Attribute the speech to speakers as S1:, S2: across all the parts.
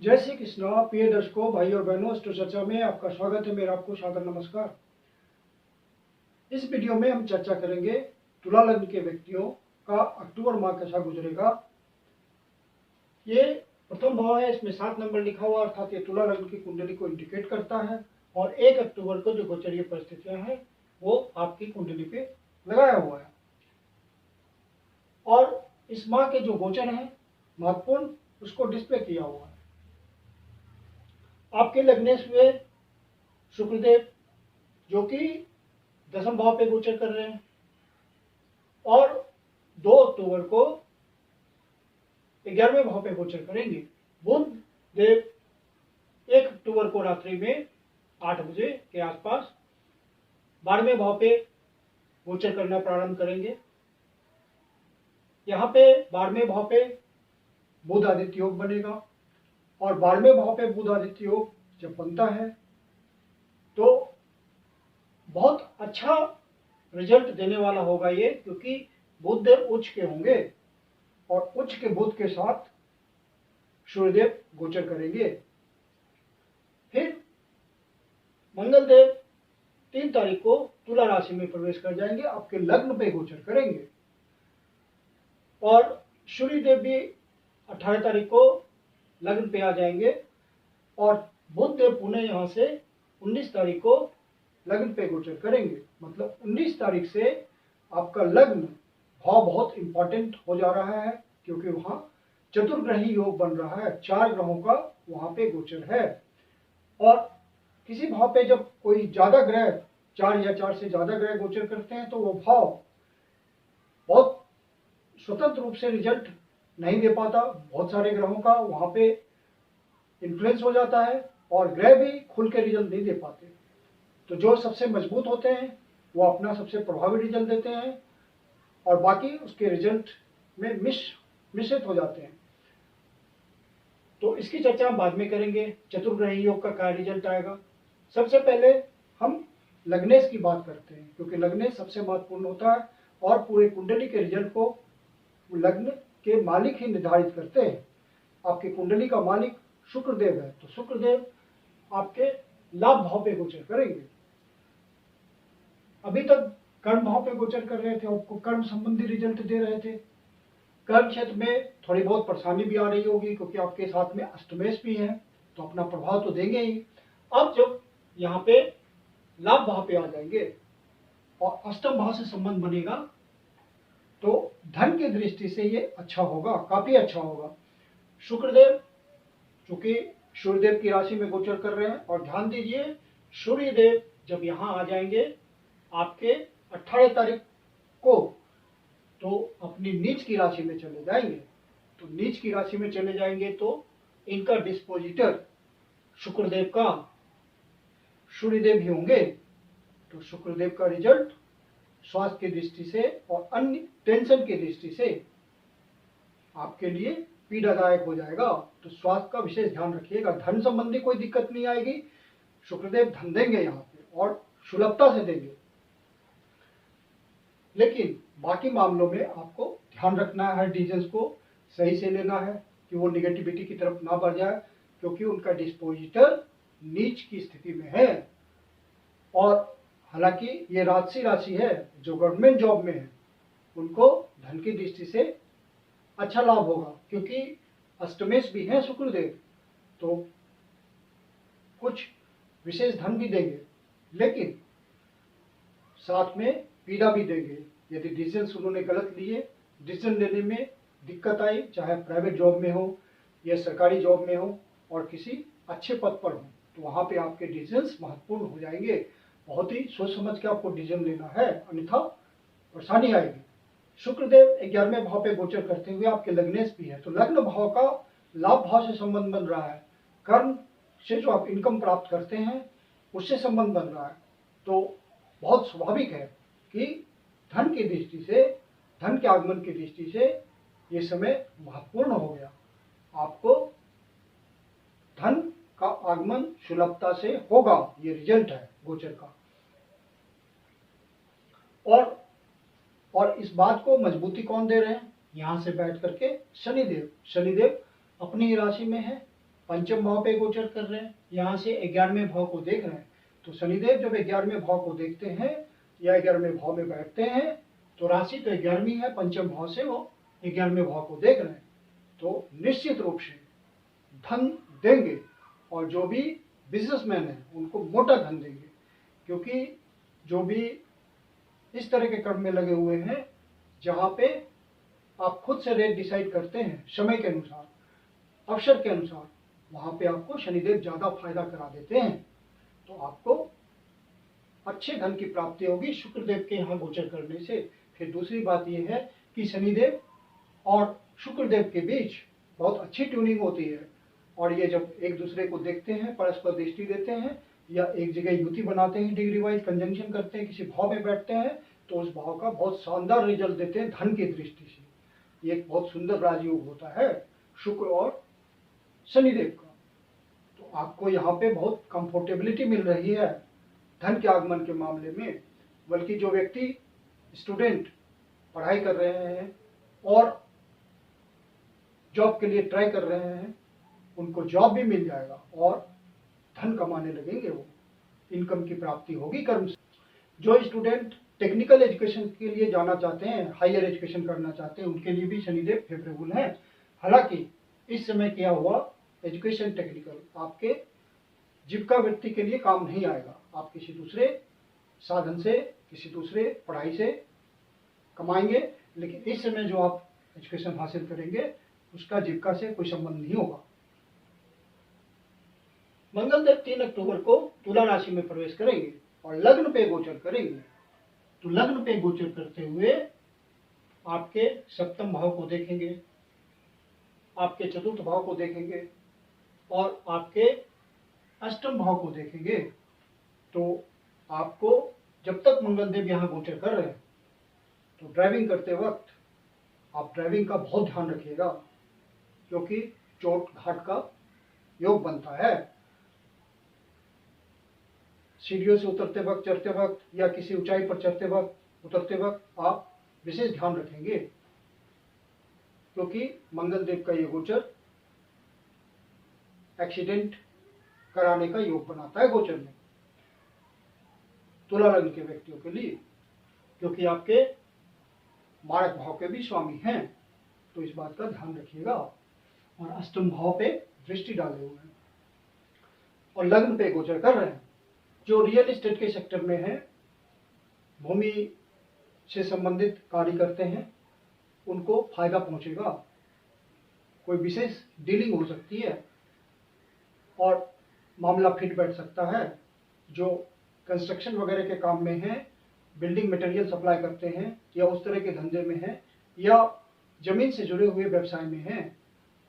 S1: जय श्री कृष्णा। प्रिय दर्शकों, भाई और बहनों, अष्टो चर्चा में आपका स्वागत है। मेरा आपको सादर नमस्कार। इस वीडियो में हम चर्चा करेंगे तुला लग्न के व्यक्तियों का अक्टूबर माह कैसा गुजरेगा। ये प्रथम भाव है, इसमें 7 नंबर लिखा हुआ, अर्थात ये तुला लग्न की कुंडली को इंडिकेट करता है। और 1 अक्टूबर को जो गोचरीय परिस्थितियां हैं वो आपकी कुंडली पे लगाया हुआ है। और इस माह के जो गोचर हैं महत्वपूर्ण, उसको डिस्प्ले किया हुआ है। आपके लग्नेश हुए शुक्रदेव, जो कि 10वें भाव पे गोचर कर रहे हैं, और 2 अक्टूबर को 11वें भाव पे गोचर करेंगे। बुध देव 1 अक्टूबर को रात्रि में 8 बजे के आसपास 12वें भाव पे गोचर करना प्रारंभ करेंगे। यहाँ पे 12वें भाव पे बुध आदित्य योग बनेगा, और 12वें भाव पे बुध आदित्य योग जब बनता है तो बहुत अच्छा रिजल्ट देने वाला होगा ये, क्योंकि बुध देव उच्च के होंगे और उच्च के बुध के साथ सूर्यदेव गोचर करेंगे। फिर मंगल देव 3 तारीख को तुला राशि में प्रवेश कर जाएंगे, आपके लग्न पे गोचर करेंगे। और सूर्यदेव भी 18 तारीख को लग्न पे आ जाएंगे, और बुध देव पुनः यहाँ से 19 तारीख को लग्न पे गोचर करेंगे। मतलब 19 तारीख से आपका लग्न भाव बहुत इंपॉर्टेंट हो जा रहा है, क्योंकि वहाँ चतुर्ग्रही योग बन रहा है, 4 ग्रहों का वहाँ पे गोचर है। और किसी भाव पे जब कोई ज्यादा ग्रह 4 या 4 से ज्यादा ग्रह गोचर करते हैं तो वो भाव बहुत स्वतंत्र रूप से रिजल्ट नहीं दे पाता। बहुत सारे ग्रहों का वहाँ पे इन्फ्लुएंस हो जाता है, और ग्रह भी खुल के रिजल्ट नहीं दे पाते। तो जो सबसे मजबूत होते हैं वो अपना सबसे प्रभावी रिजल्ट देते हैं, और बाकी उसके रिजल्ट में मिश्रित हो जाते हैं। तो इसकी चर्चा हम बाद में करेंगे। चतुर्ग्रही योग का क्या रिजल्ट आएगा। सबसे पहले हम लग्नेश की बात करते हैं, क्योंकि लग्नेश सबसे महत्वपूर्ण होता है, और पूरे कुंडली के रिजल्ट को लग्न के मालिक ही निर्धारित करते हैं। आपकी कुंडली का मालिक शुक्रदेव है, तो शुक्रदेव आपके लाभ भाव पे गोचर करेंगे। अभी तक कर्म भाव पे गोचर कर रहे थे, आपको कर्म संबंधी रिजल्ट दे रहे थे। कर्म क्षेत्र में थोड़ी बहुत परेशानी भी आ रही होगी, क्योंकि आपके साथ में अष्टमेश भी है, तो अपना प्रभाव तो देंगे ही। अब जब यहाँ पे लाभ भाव पे आ जाएंगे और अष्टम भाव से संबंध बनेगा, तो धन की दृष्टि से ये अच्छा होगा, काफी अच्छा होगा। शुक्रदेव चूंकि सूर्यदेव की राशि में गोचर कर रहे हैं, और ध्यान दीजिए सूर्यदेव जब यहाँ आ जाएंगे आपके 18 तारीख को, तो अपनी नीच की राशि में चले जाएंगे। तो नीच की राशि में चले जाएंगे तो इनका डिस्पोजिटर शुक्रदेव का सूर्यदेव ही होंगे। तो शुक्रदेव का रिजल्ट स्वास्थ्य की दृष्टि से और अन्य टेंशन की दृष्टि से आपके लिए पीड़ादायक हो जाएगा। तो स्वास्थ्य का विशेष ध्यान रखिएगा। धन संबंधी कोई दिक्कत नहीं आएगी, शुक्रदेव धन देंगे यहाँ पे, और सुलभता से देंगे। लेकिन बाकी मामलों में आपको ध्यान रखना है, हर डिसीजन को सही से लेना है कि वो निगेटिविटी की तरफ ना बढ़ जाए, क्योंकि उनका डिस्पोजिटर नीच की स्थिति में है। और हालांकि ये राजसी राशि है, जो गवर्नमेंट जॉब में है उनको धन की दृष्टि से अच्छा लाभ होगा, क्योंकि अष्टमेश भी है शुक्रदेव, तो कुछ विशेष धन भी देंगे, लेकिन साथ में पीड़ा भी देंगे। यदि डिसीजन उन्होंने गलत लिए, डिसीजन लेने में दिक्कत आई, चाहे प्राइवेट जॉब में हो या सरकारी जॉब में हो और किसी अच्छे पद पर हो, तो वहाँ पे आपके डिसीजन महत्वपूर्ण हो जाएंगे। बहुत ही सोच समझ के आपको डिसीजन लेना है, अन्यथा परेशानी आएगी। शुक्रदेव 11वें भाव पे गोचर करते हुए आपके लग्नेश भी है, तो लग्न भाव का लाभ भाव से संबंध बन रहा है। कर्म से जो आप इनकम प्राप्त करते हैं उससे संबंध बन रहा है। तो बहुत स्वाभाविक है कि धन की दृष्टि से, धन के आगमन की दृष्टि से ये समय महत्वपूर्ण हो गया। आपको धन का आगमन सुलभता से होगा, ये रिजल्ट है गोचर का। और इस बात को मजबूती कौन दे रहे हैं, यहां से बैठ करके शनिदेव। शनिदेव अपनी ही राशि में है, पंचम भाव पे गोचर कर रहे हैं, यहाँ से 11वें भाव को देख रहे हैं। तो शनिदेव जब 11वें भाव को देखते हैं या 11वें भाव में बैठते हैं तो राशि तो 11वीं है, पंचम भाव से वो 11वें भाव को देख रहे हैं, तो निश्चित रूप से धन देंगे। और जो भी बिजनेसमैन है उनको मोटा धन देंगे, क्योंकि जो भी इस तरह के कर्म में लगे हुए हैं जहाँ पे आप खुद से रेट डिसाइड करते हैं समय के अनुसार, अवसर के अनुसार, वहाँ पे आपको शनिदेव ज़्यादा फायदा करा देते हैं। तो आपको अच्छे धन की प्राप्ति होगी शुक्रदेव के यहाँ गोचर करने से। फिर दूसरी बात यह है कि शनिदेव और शुक्रदेव के बीच बहुत अच्छी ट्यूनिंग होती है, और ये जब एक दूसरे को देखते हैं, परस्पर दृष्टि देते हैं या एक जगह युति बनाते हैं, डिग्री वाइज कंजंक्शन करते हैं, किसी भाव में बैठते हैं, तो उस भाव का बहुत शानदार रिजल्ट देते हैं धन की दृष्टि से। ये एक बहुत सुंदर राजयोग होता है शुक्र और शनिदेव का। तो आपको यहाँ पे बहुत कंफर्टेबिलिटी मिल रही है धन के आगमन के मामले में। बल्कि जो व्यक्ति स्टूडेंट पढ़ाई कर रहे हैं और जॉब के लिए ट्राई कर रहे हैं, उनको जॉब भी मिल जाएगा और धन कमाने लगेंगे, वो इनकम की प्राप्ति होगी कर्म से। जो स्टूडेंट टेक्निकल एजुकेशन के लिए जाना चाहते हैं, हायर एजुकेशन करना चाहते हैं, उनके लिए भी शनिदेव फेवरेबल है। हालांकि इस समय क्या हुआ, एजुकेशन टेक्निकल आपके जीविका वृत्ति के लिए काम नहीं आएगा। आप किसी दूसरे साधन से, किसी दूसरे पढ़ाई से कमाएंगे, लेकिन इस समय जो आप एजुकेशन हासिल करेंगे उसका जीविका से कोई संबंध नहीं होगा। मंगलदेव 3 अक्टूबर को तुला राशि में प्रवेश करेंगे और लग्न पे गोचर करेंगे। तो लग्न पे गोचर करते हुए आपके सप्तम भाव को देखेंगे, आपके चतुर्थ भाव को देखेंगे और आपके अष्टम भाव को देखेंगे। तो आपको जब तक मंगलदेव यहाँ गोचर कर रहे हैं तो ड्राइविंग करते वक्त आप ड्राइविंग का बहुत ध्यान रखिएगा, क्योंकि चोट घाट का योग बनता है। सीढ़ियों से उतरते वक्त, चढ़ते वक्त या किसी ऊंचाई पर चढ़ते वक्त, उतरते वक्त आप विशेष ध्यान रखेंगे, क्योंकि मंगलदेव का ये गोचर एक्सीडेंट कराने का योग बनाता है गोचर में तुला लग्न के व्यक्तियों के लिए, क्योंकि आपके मारक भाव के भी स्वामी हैं। तो इस बात का ध्यान रखिएगा। और अष्टम भाव पे दृष्टि डाले हुए हैं और लग्न पे गोचर कर रहे हैं। जो रियल एस्टेट के सेक्टर में है, भूमि से संबंधित कार्य करते हैं, उनको फायदा पहुंचेगा। कोई विशेष डीलिंग हो सकती है और मामला फिट बैठ सकता है। जो कंस्ट्रक्शन वगैरह के काम में है, बिल्डिंग मटेरियल सप्लाई करते हैं या उस तरह के धंधे में है या जमीन से जुड़े हुए व्यवसाय में हैं,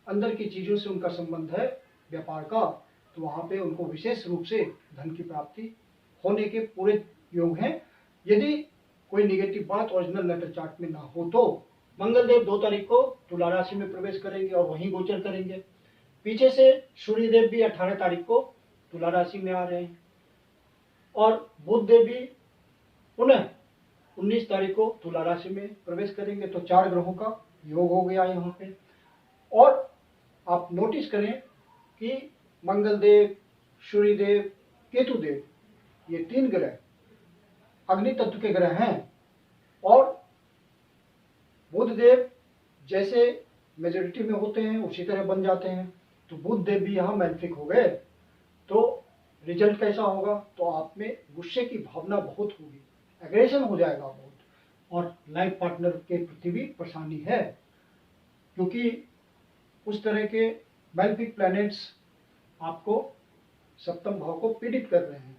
S1: अंदर की चीज़ों से उनका संबंध है व्यापार का, तो वहाँ पे उनको विशेष रूप से धन की प्राप्ति होने के पूरे योग हैं। यदि कोई निगेटिव बात ओरिजिनल लेटर चार्ट में ना हो तो मंगलदेव 2 तारीख को तुला राशि में प्रवेश करेंगे और वहीं गोचर करेंगे। पीछे से सूर्यदेव भी 18 तारीख को तुला राशि में आ रहे हैं और बुध देव भी पुनः 19 तारीख को तुला राशि में प्रवेश करेंगे। तो 4 ग्रहों का योग हो गया यहाँ पे। और आप नोटिस करें कि मंगलदेव, सूर्यदेव, केतुदेव, ये 3 ग्रह अग्नि तत्व के ग्रह हैं और बुधदेव जैसे मेजोरिटी में होते हैं उसी तरह बन जाते हैं। तो बुध देव भी यहाँ मैल्फिक हो गए। तो रिजल्ट कैसा होगा, तो आप में गुस्से की भावना बहुत होगी, एग्रेशन हो जाएगा बहुत, और लाइफ पार्टनर के प्रति भी परेशानी है, क्योंकि उस तरह के मैल्फिक प्लैनेट्स आपको सप्तम भाव को पीड़ित कर रहे हैं।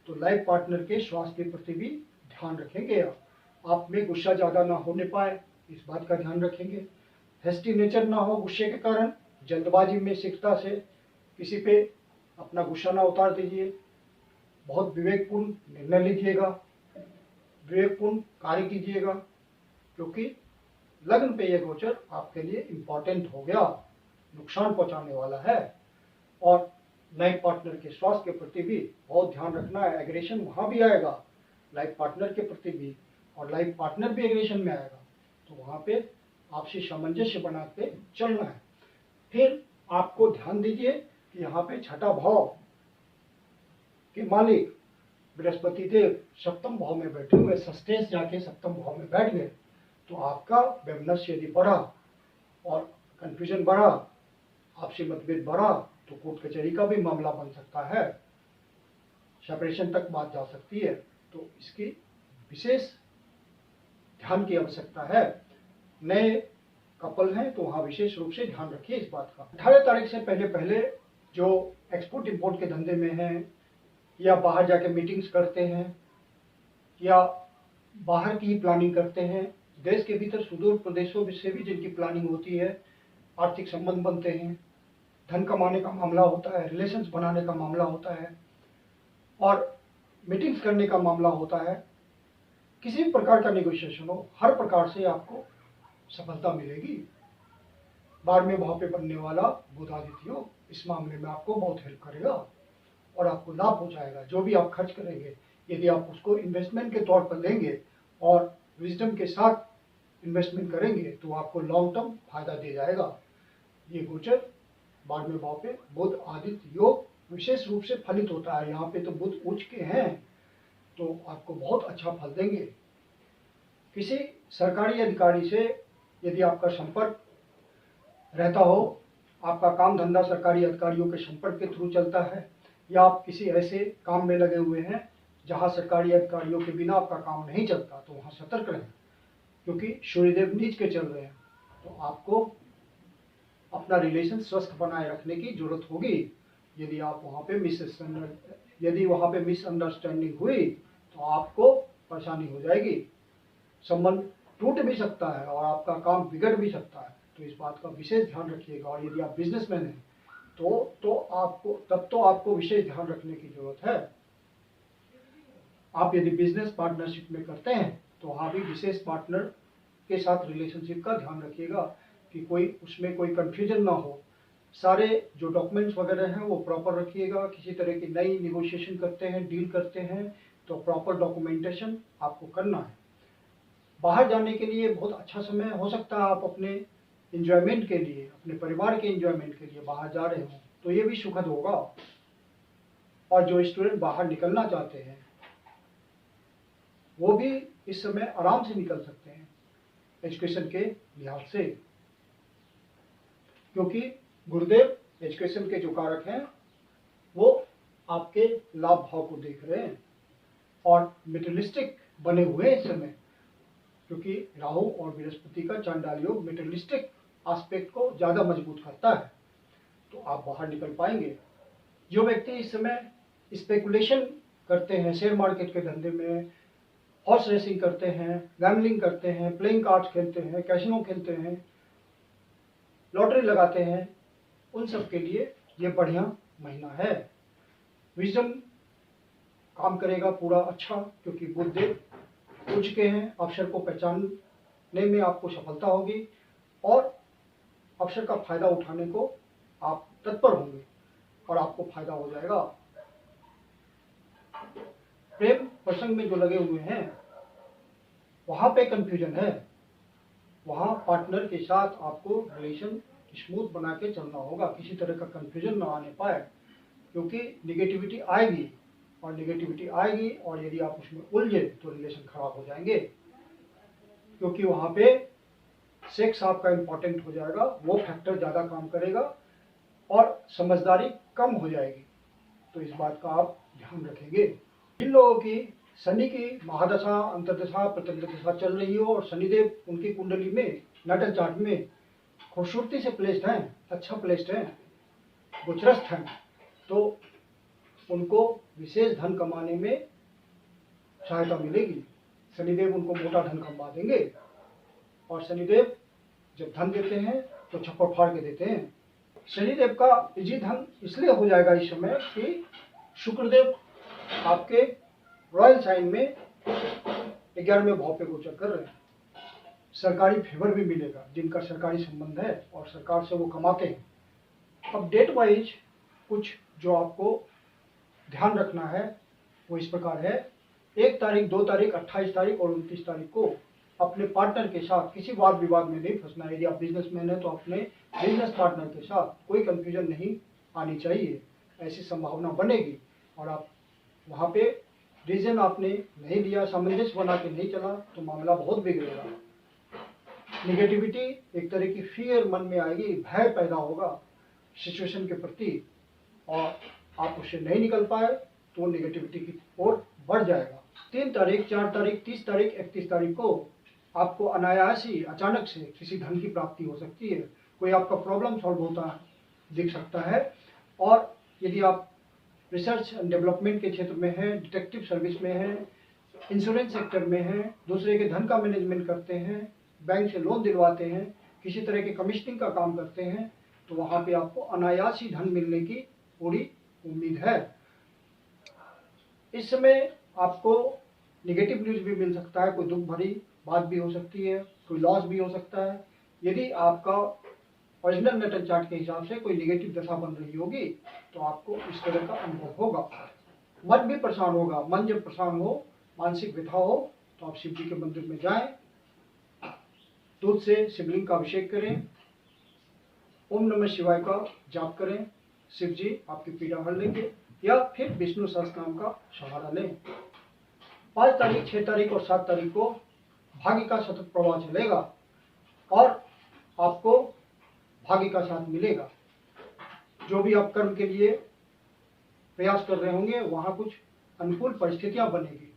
S1: तो लाइफ पार्टनर के स्वास्थ्य के प्रति भी ध्यान रखेंगे। आप में गुस्सा ज़्यादा ना होने पाए, इस बात का ध्यान रखेंगे। हेस्टी नेचर ना हो गुस्से के कारण, जल्दबाजी में शीघ्रता से किसी पे अपना गुस्सा ना उतार दीजिए। बहुत विवेकपूर्ण निर्णय लीजिएगा, विवेकपूर्ण कार्य कीजिएगा, क्योंकि लग्न पे यह गोचर आपके लिए इम्पोर्टेंट हो गया, नुकसान पहुंचाने वाला है। और लाइफ पार्टनर के स्वास्थ्य के प्रति भी बहुत ध्यान रखना है। एग्रेशन वहाँ भी आएगा लाइफ पार्टनर के प्रति भी, और लाइफ पार्टनर भी एग्रेशन में आएगा। तो वहाँ पे आपसी सामंजस्य बना के चलना है। फिर आपको ध्यान दीजिए कि यहाँ पे छठा भाव के मालिक बृहस्पति देव सप्तम भाव में बैठे हुए, सस्टेंस जाके सप्तम भाव में बैठ गए, तो आपका वैमनस्य यदि बढ़ा और कंफ्यूजन बढ़ा, आपसी मतभेद बढ़ा, तो कोर्ट कचहरी का भी मामला बन सकता है, सेपरेशन तक बात जा सकती है। तो इसकी विशेष ध्यान की आवश्यकता है। नए कपल हैं तो वहाँ विशेष रूप से ध्यान रखिए इस बात का। 18 तारीख से पहले पहले जो एक्सपोर्ट इंपोर्ट के धंधे में हैं, या बाहर जाके मीटिंग्स करते हैं, या बाहर की प्लानिंग करते हैं, देश के भीतर सुदूर प्रदेशों से भी जिनकी प्लानिंग होती है, आर्थिक संबंध बनते हैं, धन कमाने का मामला होता है, रिलेशंस बनाने का मामला होता है, और मीटिंग्स करने का मामला होता है, किसी भी प्रकार का नेगोशिएशन हो, हर प्रकार से आपको सफलता मिलेगी। 12वें भाव पे बनने वाला बुध आदित्य योग इस मामले में आपको बहुत हेल्प करेगा और आपको लाभ हो जाएगा। जो भी आप खर्च करेंगे, यदि आप उसको इन्वेस्टमेंट के तौर पर लेंगे और विजडम के साथ इन्वेस्टमेंट करेंगे, तो आपको लॉन्ग टर्म फायदा दे जाएगा। ये गोचर 12वें भाव पे बुध आदित्य योग विशेष रूप से फलित होता है। यहाँ पे तो बुध उच्च के हैं, तो आपको बहुत अच्छा फल देंगे। किसी सरकारी अधिकारी से यदि आपका संपर्क रहता हो, आपका काम धंधा सरकारी अधिकारियों के संपर्क के थ्रू चलता है, या आप किसी ऐसे काम में लगे हुए हैं जहां सरकारी अधिकारियों के बिना आपका काम नहीं चलता, तो वहां सतर्क रहें, क्योंकि सूर्यदेव नीच के चल रहे हैं। तो आपको अपना रिलेशन स्वस्थ बनाए रखने की जरूरत होगी। यदि वहाँ पे मिसअंडरस्टैंडिंग हुई तो आपको परेशानी हो जाएगी, संबंध टूट भी सकता है और आपका काम बिगड़ भी सकता है। तो इस बात का विशेष ध्यान रखिएगा। और यदि आप बिजनेसमैन हैं तो आपको विशेष ध्यान रखने की जरूरत है। आप यदि बिजनेस पार्टनरशिप में करते हैं तो वहाँ भी विशेष पार्टनर के साथ रिलेशनशिप का ध्यान रखिएगा कि उसमें कोई कंफ्यूजन ना हो। सारे जो डॉक्यूमेंट्स वगैरह हैं वो प्रॉपर रखिएगा। किसी तरह की नई निगोशिएशन करते हैं, डील करते हैं, तो प्रॉपर डॉक्यूमेंटेशन आपको करना है। बाहर जाने के लिए बहुत अच्छा समय हो सकता है। आप अपने एंजॉयमेंट के लिए, अपने परिवार के एंजॉयमेंट के लिए बाहर जा रहे हो, तो ये भी सुखद होगा। और जो स्टूडेंट बाहर निकलना चाहते हैं वो भी इस समय आराम से निकल सकते हैं एजुकेशन के लिहाज से, क्योंकि गुरुदेव एजुकेशन के जो कारक हैं वो आपके लाभ भाव को देख रहे हैं और मेटेरियलिस्टिक बने हुए हैं इस समय, क्योंकि राहु और बृहस्पति का चांडाल योग मेटेरियलिस्टिक एस्पेक्ट को ज़्यादा मजबूत करता है। तो आप बाहर निकल पाएंगे। जो व्यक्ति इस समय स्पेकुलेशन करते हैं, शेयर मार्केट के धंधे में, हॉर्स रेसिंग करते हैं, गैम्बलिंग करते हैं, प्लेइंग कार्ड्स खेलते हैं, कैसीनो खेलते हैं, लॉटरी लगाते हैं, उन सब के लिए ये बढ़िया महीना है। विजडम काम करेगा पूरा अच्छा, क्योंकि बुध देव उच्च के हैं। अवसर को पहचानने में आपको सफलता होगी और अवसर का फायदा उठाने को आप तत्पर होंगे और आपको फायदा हो जाएगा। प्रेम प्रसंग में जो लगे हुए हैं वहाँ पे कंफ्यूजन है, वहाँ पार्टनर के साथ आपको रिलेशन स्मूथ बना के चलना होगा, किसी तरह का कंफ्यूजन ना आने पाए, क्योंकि निगेटिविटी आएगी और यदि आप उसमें उलझे तो रिलेशन खराब हो जाएंगे, क्योंकि वहाँ पे सेक्स आपका इम्पोर्टेंट हो जाएगा, वो फैक्टर ज़्यादा काम करेगा और समझदारी कम हो जाएगी। तो इस बात का आप ध्यान रखेंगे। जिन लोगों की शनि की महादशा, अंतर्दशा, प्रत्यंतदशा चल रही हो और शनिदेव उनकी कुंडली में नाटक चार्ट में खूबसूरती से प्लेस्ड हैं, अच्छा प्लेस्ड हैं, गोचरस्थ हैं, तो उनको विशेष धन कमाने में सहायता मिलेगी। शनिदेव उनको मोटा धन कमा देंगे और शनिदेव जब धन देते हैं तो छप्पर फाड़ के देते हैं। शनिदेव का इजी धन इसलिए हो जाएगा इस समय कि शुक्रदेव आपके रॉयल साइन में 11वें भाव पे गोचर कर रहे हैं। सरकारी फेवर भी मिलेगा जिनका सरकारी संबंध है और सरकार से वो कमाते हैं। अब डेट वाइज कुछ जो आपको ध्यान रखना है वो इस प्रकार है। 1 तारीख, 2 तारीख, 28 तारीख और 29 तारीख को अपने पार्टनर के साथ किसी वाद विवाद में नहीं फंसना है। यदि आप बिजनेसमैन हैं तो अपने बिजनेस पार्टनर के साथ कोई कंफ्यूजन नहीं आनी चाहिए, ऐसी संभावना बनेगी। और आप वहाँ पे रीजन आपने नहीं दिया, सामंजस्य बना के नहीं चला, तो मामला बहुत बिगड़ेगा। निगेटिविटी एक तरह की फियर मन में आएगी, भय पैदा होगा सिचुएशन के प्रति, और आप उससे नहीं निकल पाए तो निगेटिविटी की ओर बढ़ जाएगा। 3 तारीख, 4 तारीख, 30 तारीख, 31 तारीख को आपको अनायास ही अचानक से किसी धन की प्राप्ति हो सकती है। कोई आपका प्रॉब्लम सॉल्व होता है दिख सकता है। और यदि आप रिसर्च एंड डेवलपमेंट के क्षेत्र में हैं, डिटेक्टिव सर्विस में हैं, इंश्योरेंस सेक्टर में हैं, दूसरे के धन का मैनेजमेंट करते हैं, बैंक से लोन दिलवाते हैं, किसी तरह के कमीशनिंग का काम करते हैं, तो वहाँ पे आपको अनायास ही धन मिलने की पूरी उम्मीद है। इस समय आपको निगेटिव न्यूज भी मिल सकता है, कोई दुख भरी बात भी हो सकती है, कोई लॉस भी हो सकता है। यदि आपका ओरिजिनल नेटल चार्ट के हिसाब से कोई निगेटिव दशा बन रही होगी तो आपको इस तरह का अनुभव होगा। मन भी परेशान होगा। मन जब परेशान हो, मानसिक व्यथा हो, तो आप शिव जी के मंदिर में जाएं, दूध से शिवलिंग का अभिषेक करें, ओम नमः शिवाय का जाप करें, शिव जी आपकी पीड़ा हर लेंगे। या फिर विष्णु सहस्त्रनाम का सहारा लें। 5 तारीख, 6 तारीख और 7 तारीख को भाग्य का सतत प्रवाह चलेगा और आपको भाग्य का साथ मिलेगा। जो भी आप कर्म के लिए प्रयास कर रहे होंगे वहाँ कुछ अनुकूल परिस्थितियाँ बनेगी।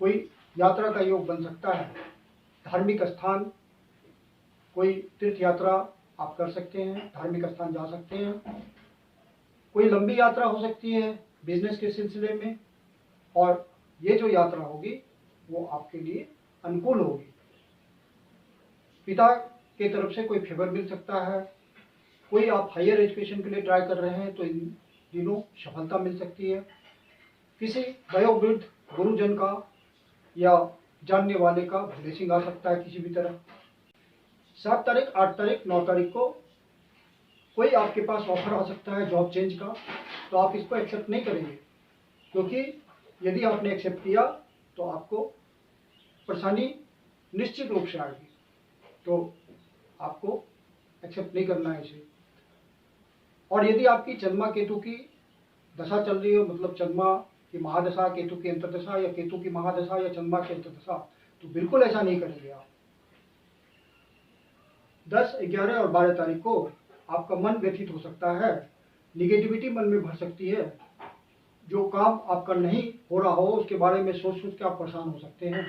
S1: कोई यात्रा का योग बन सकता है, धार्मिक स्थान, कोई तीर्थ यात्रा आप कर सकते हैं, धार्मिक स्थान जा सकते हैं। कोई लंबी यात्रा हो सकती है बिजनेस के सिलसिले में, और ये जो यात्रा होगी वो आपके लिए अनुकूल होगी। पिता के तरफ से कोई फेवर मिल सकता है। कोई आप हायर एजुकेशन के लिए ट्राई कर रहे हैं तो इन दिनों सफलता मिल सकती है। किसी वयोवृद्ध गुरुजन का या जानने वाले का ब्लेसिंग आ सकता है किसी भी तरह। 7 तारीख, 8 तारीख, 9 तारीख को कोई आपके पास ऑफर आ सकता है जॉब चेंज का, तो आप इसको एक्सेप्ट नहीं करेंगे, क्योंकि यदि आपने एक्सेप्ट किया तो आपको परेशानी निश्चित रूप से आएगी, तो आपको एक्सेप्ट नहीं करना है इसे। और यदि आपकी चंद्रमा केतु की दशा चल रही हो, मतलब चंद्रमा की महादशा, केतु की अंतर्दशा, या केतु की महादशा या चंद्रमा की अंतर्दशा, तो बिल्कुल ऐसा नहीं करेंगे आप। 10, 11 और 12 तारीख को आपका मन व्यथित हो सकता है, निगेटिविटी मन में भर सकती है। जो काम आपका नहीं हो रहा हो उसके बारे में सोच सोच के आप परेशान हो सकते हैं।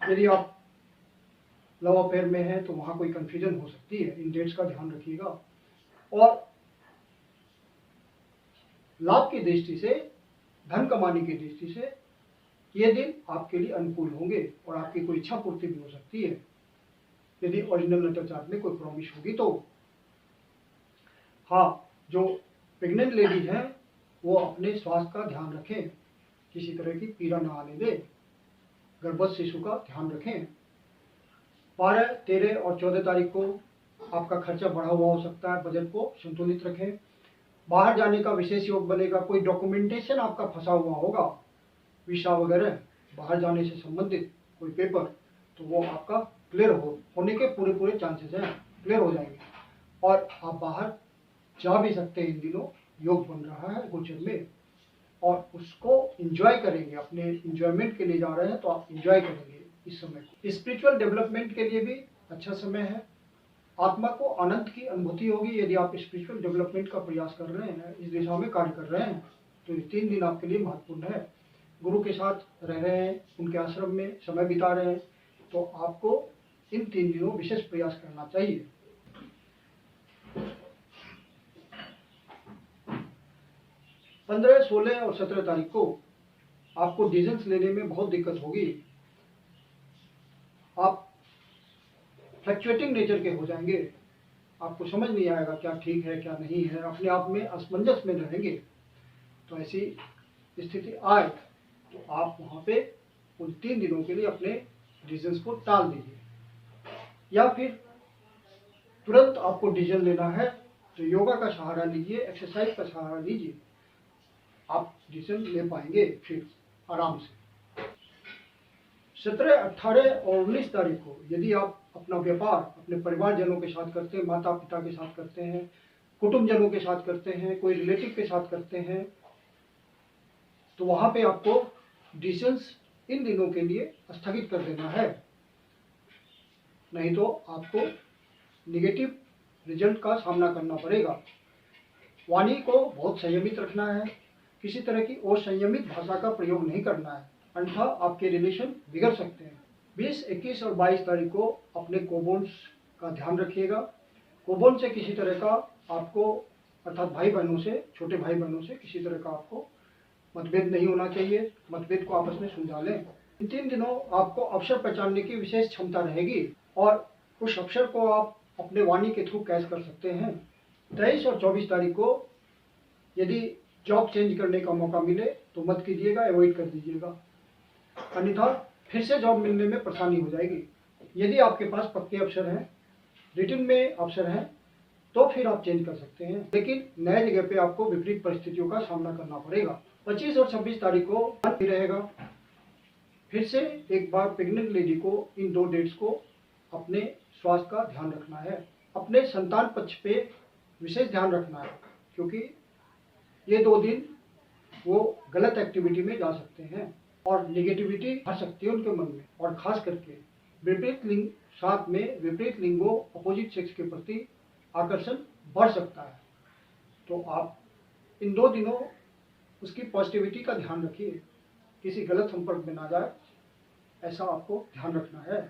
S1: यदि आप लव अफेयर में हैं तो वहाँ कोई कंफ्यूजन हो सकती है, इन डेट्स का ध्यान रखिएगा। और लाभ की दृष्टि से, धन कमाने की दृष्टि से ये दिन आपके लिए अनुकूल होंगे और आपकी कोई इच्छा पूर्ति भी हो सकती है, यदि ओरिजिनल नेटल चार्ट में कोई प्रॉमिस होगी तो। हाँ, जो प्रेग्नेंट लेडी हैं वो अपने स्वास्थ्य का ध्यान रखें, किसी तरह की पीड़ा न आने दें, गर्भस्थ शिशु का ध्यान रखें। 12, 13 और 14 तारीख को आपका खर्चा बढ़ा हुआ हो सकता है, बजट को संतुलित रखें। बाहर जाने का विशेष योग बनेगा। कोई डॉक्यूमेंटेशन आपका फंसा हुआ होगा, वीसा वगैरह, बाहर जाने से संबंधित कोई पेपर, तो वो आपका क्लियर होने के पूरे चांसेस हैं, क्लियर हो जाएंगे। और आप बाहर जा भी सकते हैं, इन दिनों योग बन रहा है गोचर में, और उसको एंजॉय करेंगे। अपने एंजॉयमेंट के लिए जा रहे हैं तो आप एंजॉय करेंगे इस समय को। स्पिरिचुअल डेवलपमेंट के लिए भी अच्छा समय है। आत्मा को आनंद की अनुभूति होगी यदि आप स्पिरिचुअल डेवलपमेंट का प्रयास कर रहे हैं, इस दिशा में कार्य कर रहे हैं, तो ये 3 दिन आपके लिए महत्वपूर्ण है। गुरु के साथ रह रहे हैं, उनके आश्रम में समय बिता रहे हैं, तो आपको इन 3 दिनों विशेष प्रयास करना चाहिए। 15, 16 और 17 तारीख को आपको डिसीजंस लेने में बहुत दिक्कत होगी। आप फ्लक्चुएटिंग नेचर के हो जाएंगे, आपको समझ नहीं आएगा क्या ठीक है क्या नहीं है, अपने आप में असमंजस में रहेंगे। तो ऐसी स्थिति आए तो आप वहाँ पे उन 3 दिनों के लिए अपने डिसीजंस को टाल दीजिए, या फिर तुरंत आपको डिसीजन लेना है तो योगा का सहारा लीजिए, एक्सरसाइज का सहारा लीजिए, आप डिसीजन ले पाएंगे फिर आराम से। 17, 18 और 19 तारीख को यदि आप अपना व्यापार अपने परिवारजनों के साथ करते हैं, माता पिता के साथ करते हैं, कुटुंबजनों के साथ करते हैं, कोई रिलेटिव के साथ करते हैं, तो वहाँ पे आपको डिसीजंस इन दिनों के लिए स्थगित कर देना है, नहीं तो आपको नेगेटिव रिजल्ट का सामना करना पड़ेगा। वाणी को बहुत संयमित रखना है, किसी तरह की और संयमित भाषा का प्रयोग नहीं करना है, अन्यथा आपके रिलेशन बिगड़ सकते हैं। 20, 21 और 22 तारीख को अपने कोबोन्स का ध्यान रखिएगा। कोबोन से किसी तरह का आपको, अर्थात भाई बहनों से, छोटे भाई बहनों से किसी तरह का आपको मतभेद नहीं होना चाहिए। मतभेद को आपस में सुलझा लें। इन 3 दिनों आपको अवसर पहचानने की विशेष क्षमता रहेगी और उस अवसर को आप अपने वाणी के थ्रू कैच कर सकते हैं। 23 और 24 तारीख को यदि जॉब चेंज करने का मौका मिले तो मत कीजिएगा, अवॉइड कर दीजिएगा, अन्यथा फिर से जॉब मिलने में परेशानी हो जाएगी। यदि आपके पास पक्के अवसर हैं, रिटर्न में अवसर हैं, तो फिर आप चेंज कर सकते हैं, लेकिन नए जगह पे आपको विपरीत परिस्थितियों का सामना करना पड़ेगा। 25 और 26 तारीख को बंद रहेगा। फिर से एक बार प्रेग्नेंट लेडी को इन 2 डेट्स को अपने स्वास्थ्य का ध्यान रखना है। अपने संतान पक्ष पे विशेष ध्यान रखना है, क्योंकि ये 2 दिन वो गलत एक्टिविटी में जा सकते हैं और नेगेटिविटी आ सकती है उनके मन में, और खास करके विपरीत लिंग, साथ में विपरीत लिंगों, अपोजिट सेक्स के प्रति आकर्षण बढ़ सकता है। तो आप इन 2 दिनों उसकी पॉजिटिविटी का ध्यान रखिए, किसी गलत संपर्क में ना जाए, ऐसा आपको ध्यान रखना है।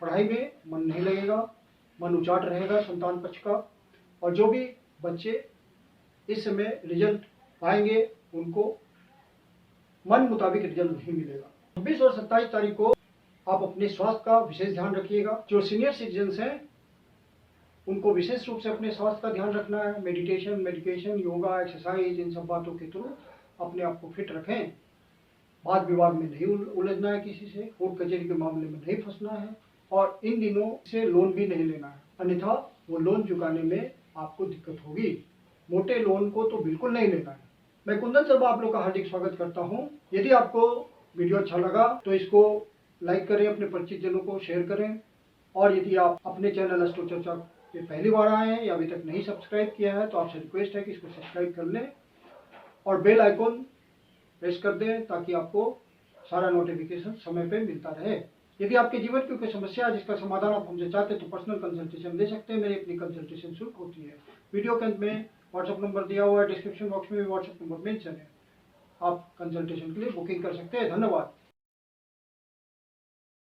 S1: पढ़ाई में मन नहीं लगेगा, मन उचाट रहेगा संतान पक्ष का, और जो भी बच्चे इस समय रिजल्ट पाएंगे उनको मन मुताबिक रिजल्ट नहीं मिलेगा। 26 और 27 तारीख को आप अपने स्वास्थ्य का विशेष ध्यान रखिएगा। जो सीनियर सिटीजन्स हैं उनको विशेष रूप से अपने स्वास्थ्य का ध्यान रखना है। मेडिटेशन, योगा, एक्सरसाइज, इन सब बातों के थ्रू अपने आप को फिट रखें। वाद विवाद में नहीं उलझना है, किसी से कोर्ट कचहरी के मामले में नहीं फंसना है, और इन दिनों से लोन भी नहीं लेना है, अन्यथा वो लोन चुकाने में आपको दिक्कत होगी। मोटे लोन को तो बिल्कुल नहीं लेना है। मैं कुंदन शर्मा आप लोग का हार्दिक स्वागत करता हूँ। यदि आपको वीडियो अच्छा लगा तो इसको लाइक करें, अपने परिचित जनों को शेयर करें, और यदि आप अपने चैनल एस्ट्रो चर्चा पे पहली बार आए हैं या अभी तक नहीं सब्सक्राइब किया है तो आपसे रिक्वेस्ट है कि इसको सब्सक्राइब कर लें और बेल आइकॉन प्रेस कर दें, ताकि आपको सारा नोटिफिकेशन समय पे मिलता रहे। यदि आपके जीवन की कोई समस्या है जिसका समाधान आप हमसे चाहते हैं तो पर्सनल कंसल्टेशन ले सकते हैं। मेरी अपनी कंसल्टेशन शुल्क होती है। वीडियो के अंत में व्हाट्सएप नंबर दिया हुआ है, डिस्क्रिप्शन बॉक्स में भी व्हाट्सएप नंबर मेंशन है। आप कंसल्टेशन के लिए बुकिंग कर सकते हैं। धन्यवाद।